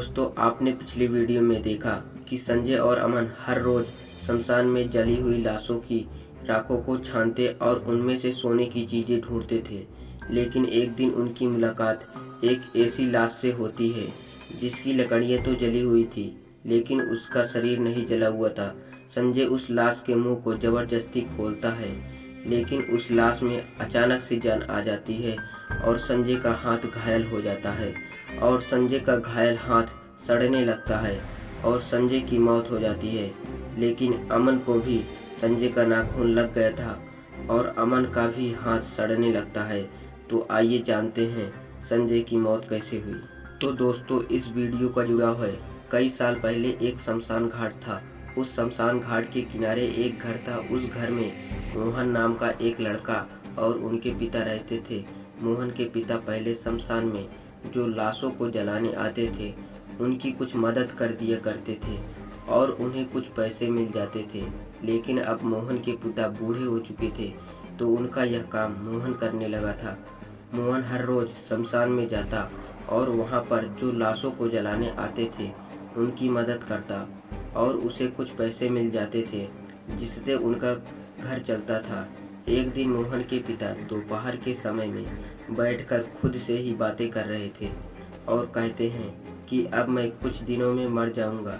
दोस्तों, आपने पिछली वीडियो में देखा कि संजय और अमन हर रोज शमशान में जली हुई लाशों की राखों को छानते और उनमें से सोने की चीजें ढूंढते थे। लेकिन एक दिन उनकी मुलाकात एक ऐसी लाश से होती है जिसकी लकड़ियां तो जली हुई थी, लेकिन उसका शरीर नहीं जला हुआ था। संजय उस लाश के मुंह को जबरदस्ती खोलता है, लेकिन उस लाश में अचानक से जान आ जाती है और संजय का हाथ घायल हो जाता है और संजय का घायल हाथ सड़ने लगता है और संजय की मौत हो जाती है। लेकिन अमन को भी संजय का नाखून लग गया था और अमन का भी हाथ सड़ने लगता है। तो आइए जानते हैं संजय की मौत कैसे हुई। तो दोस्तों, इस वीडियो का जुड़ाव है कई साल पहले एक शमशान घाट था। उस शमशान घाट के किनारे एक घर था। उस घर में मोहन नाम का एक लड़का और उनके पिता रहते थे। मोहन के पिता पहले शमशान में जो लाशों को जलाने आते थे उनकी कुछ मदद कर दिया करते थे और उन्हें कुछ पैसे मिल जाते थे। लेकिन अब मोहन के पिता बूढ़े हो चुके थे तो उनका यह काम मोहन करने लगा था। मोहन हर रोज शमशान में जाता और वहां पर जो लाशों को जलाने आते थे उनकी मदद करता और उसे कुछ पैसे मिल जाते थे जिससे उनका घर चलता था। एक दिन मोहन के पिता दोपहर के समय में बैठकर खुद से ही बातें कर रहे थे और कहते हैं कि अब मैं कुछ दिनों में मर जाऊंगा,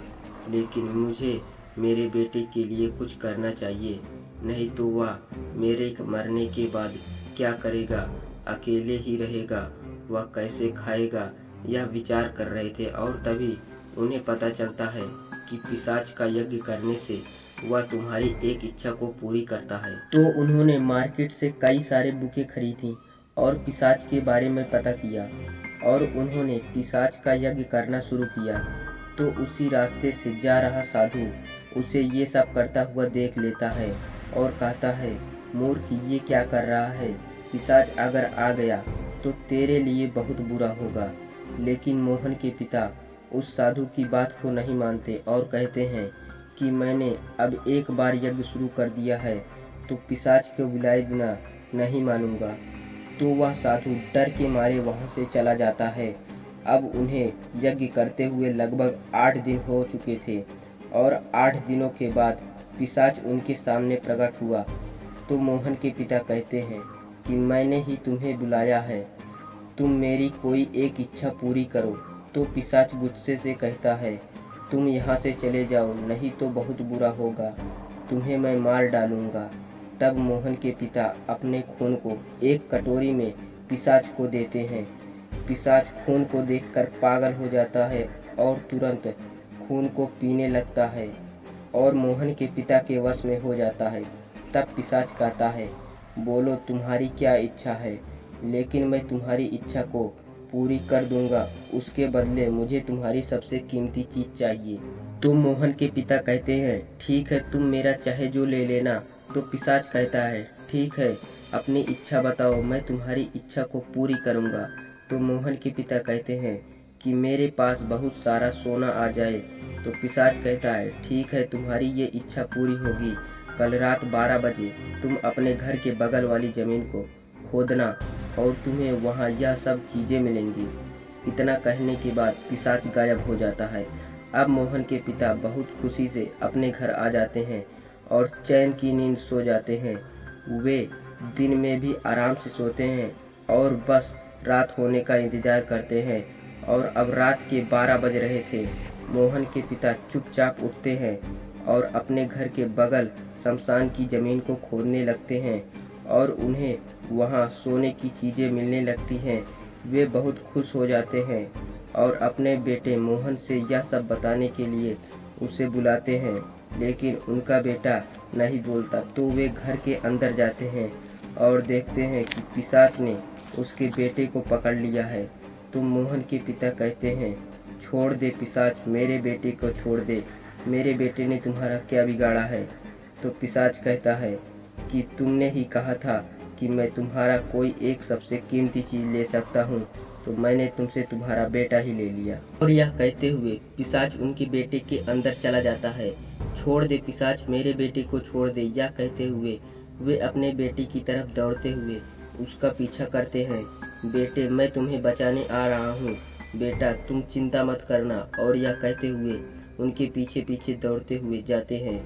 लेकिन मुझे मेरे बेटे के लिए कुछ करना चाहिए, नहीं तो वह मेरे मरने के बाद क्या करेगा, अकेले ही रहेगा, वह कैसे खाएगा, यह विचार कर रहे थे। और तभी उन्हें पता चलता है कि पिशाच का यज्ञ करने से वह तुम्हारी एक इच्छा को पूरी करता है। तो उन्होंने मार्केट से कई सारे बुकें खरीदी और पिशाच के बारे में पता किया और उन्होंने पिशाच का यज्ञ करना शुरू किया। तो उसी रास्ते से जा रहा साधु उसे ये सब करता हुआ देख लेता है और कहता है, मूर्ख, ये क्या कर रहा है? पिशाच अगर आ गया तो तेरे लिए बहुत बुरा होगा। लेकिन मोहन के पिता उस साधु की बात को नहीं मानते और कहते हैं कि मैंने अब एक बार यज्ञ शुरू कर दिया है तो पिशाच के बुलाए बिना नहीं मानूंगा। तो वह साधु डर के मारे वहां से चला जाता है। अब उन्हें यज्ञ करते हुए लगभग 8 दिन हो चुके थे और 8 दिनों के बाद पिशाच उनके सामने प्रकट हुआ। तो मोहन के पिता कहते हैं कि मैंने ही तुम्हें बुलाया है, तुम मेरी कोई एक इच्छा पूरी करो। तो पिशाच गुस्से से कहता है, तुम यहाँ से चले जाओ, नहीं तो बहुत बुरा होगा, तुम्हें मैं मार डालूंगा। तब मोहन के पिता अपने खून को एक कटोरी में पिशाच को देते हैं। पिशाच खून को देखकर पागल हो जाता है और तुरंत खून को पीने लगता है और मोहन के पिता के वश में हो जाता है। तब पिशाच कहता है, बोलो तुम्हारी क्या इच्छा है, लेकिन मैं तुम्हारी इच्छा को पूरी कर दूंगा, उसके बदले मुझे तुम्हारी सबसे कीमती चीज चाहिए। तो मोहन के पिता कहते हैं, ठीक है, तुम मेरा चाहे जो ले लेना। तो पिशाच कहता है, ठीक है, अपनी इच्छा बताओ, मैं तुम्हारी इच्छा को पूरी करूंगा। तो मोहन के पिता कहते हैं कि मेरे पास बहुत सारा सोना आ जाए। तो पिशाच कहता है, ठीक है, तुम्हारी ये इच्छा पूरी होगी। कल रात 12 बजे तुम अपने घर के बगल वाली जमीन को खोदना और तुम्हें वहाँ यह सब चीजें मिलेंगी। इतना कहने के बाद पिशाच गायब हो जाता है। अब मोहन के पिता बहुत खुशी से अपने घर आ जाते हैं और चैन की नींद सो जाते हैं। वे दिन में भी आराम से सोते हैं और बस रात होने का इंतजार करते हैं। और अब रात के 12 बज रहे थे। मोहन के पिता चुपचाप उठते हैं और अपने घर के बगल शमशान की जमीन को खोदने लगते हैं और उन्हें वहां सोने की चीज़ें मिलने लगती हैं। वे बहुत खुश हो जाते हैं और अपने बेटे मोहन से यह सब बताने के लिए उसे बुलाते हैं, लेकिन उनका बेटा नहीं बोलता। तो वे घर के अंदर जाते हैं और देखते हैं कि पिशाच ने उसके बेटे को पकड़ लिया है। तो मोहन के पिता कहते हैं, छोड़ दे पिशाच, मेरे बेटे को छोड़ दे, मेरे बेटे ने तुम्हारा क्या बिगाड़ा है? तो पिशाच कहता है कि तुमने ही कहा था कि मैं तुम्हारा कोई एक सबसे कीमती चीज़ ले सकता हूँ, तो मैंने तुमसे तुम्हारा बेटा ही ले लिया। और यह कहते हुए पिशाच उनके बेटे के अंदर चला जाता है। छोड़ दे पिशाच, मेरे बेटे को छोड़ दे, यह कहते हुए वे अपने बेटे की तरफ दौड़ते हुए उसका पीछा करते हैं। बेटे, मैं तुम्हें बचाने आ रहा हूँ, बेटा तुम चिंता मत करना। और यह कहते हुए उनके पीछे पीछे दौड़ते हुए जाते हैं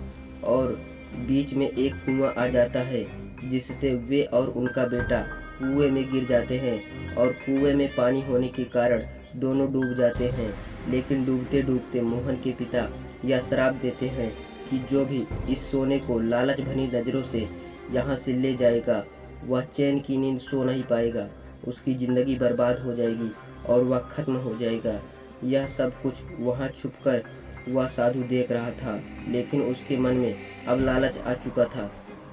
और बीच में एक कुआं आ जाता है, जिससे वे और उनका बेटा कुएं में गिर जाते हैं और कुएं में पानी होने के कारण दोनों डूब जाते हैं। लेकिन डूबते डूबते मोहन के पिता यह श्राप देते हैं कि जो भी इस सोने को लालच भरी नज़रों से यहाँ से ले जाएगा वह चैन की नींद सो नहीं पाएगा, उसकी ज़िंदगी बर्बाद हो जाएगी और वह खत्म हो जाएगा। यह सब कुछ वहाँ छुपकर वह साधु देख रहा था, लेकिन उसके मन में अब लालच आ चुका था।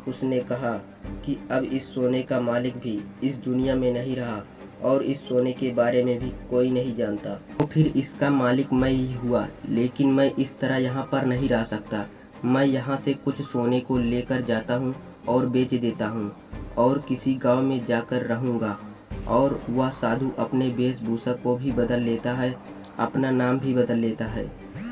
उसने कहा कि अब इस सोने का मालिक भी इस दुनिया में नहीं रहा और इस सोने के बारे में भी कोई नहीं जानता, तो फिर इसका मालिक मैं ही हुआ। लेकिन मैं इस तरह यहाँ पर नहीं रह सकता। मैं यहाँ से कुछ सोने को लेकर जाता हूँ और बेच देता हूँ और किसी गांव में जाकर रहूँगा। और वह साधु अपने वेशभूषा को भी बदल लेता है, अपना नाम भी बदल लेता है।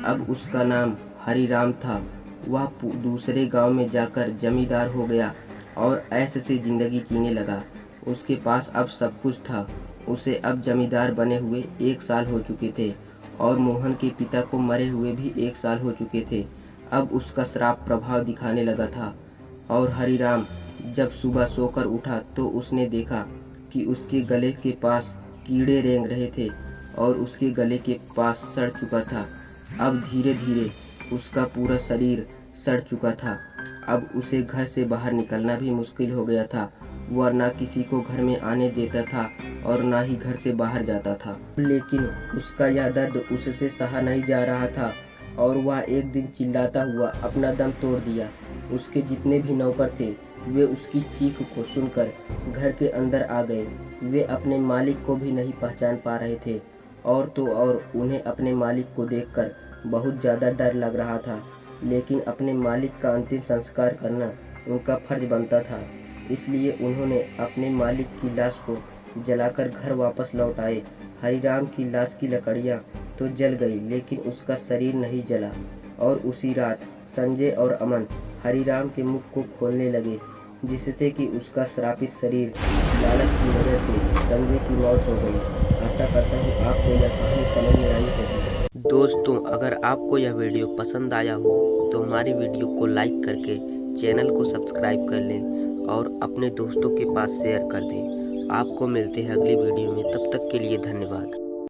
अब उसका नाम हरिराम था। वह दूसरे गांव में जाकर जमींदार हो गया और ऐसे से ज़िंदगी जीने लगा। उसके पास अब सब कुछ था। उसे अब जमींदार बने हुए 1 साल हो चुके थे और मोहन के पिता को मरे हुए भी 1 साल हो चुके थे। अब उसका श्राप प्रभाव दिखाने लगा था और हरिराम जब सुबह सोकर उठा तो उसने देखा कि उसके गले के पास कीड़े रेंग रहे थे और उसके गले के पास सड़ चुका था। अब धीरे धीरे उसका पूरा शरीर सड़ चुका था। अब उसे घर से बाहर निकलना भी मुश्किल हो गया था। वह ना किसी को घर में आने देता था और ना ही घर से बाहर जाता था। लेकिन उसका यह दर्द उससे सहा नहीं जा रहा था और वह एक दिन चिल्लाता हुआ अपना दम तोड़ दिया। उसके जितने भी नौकर थे वे उसकी चीख को सुनकर घर के अंदर आ गए। वे अपने मालिक को भी नहीं पहचान पा रहे थे और तो और उन्हें अपने मालिक को देखकर बहुत ज़्यादा डर लग रहा था। लेकिन अपने मालिक का अंतिम संस्कार करना उनका फर्ज बनता था, इसलिए उन्होंने अपने मालिक की लाश को जलाकर घर वापस लौट आए। हरिराम की लाश की लकड़ियाँ तो जल गई लेकिन उसका शरीर नहीं जला। और उसी रात संजय और अमन हरिराम के मुख को खोलने लगे, जिससे कि उसका श्रापित शरीर लालच की वजह से संजय की मौत हो गई। आशा करता हूँ आपको यह कहानी समझ में आई होगी। दोस्तों, अगर आपको यह वीडियो पसंद आया हो तो हमारी वीडियो को लाइक करके चैनल को सब्सक्राइब कर लें और अपने दोस्तों के पास शेयर कर दें। आपको मिलते हैं अगली वीडियो में, तब तक के लिए धन्यवाद।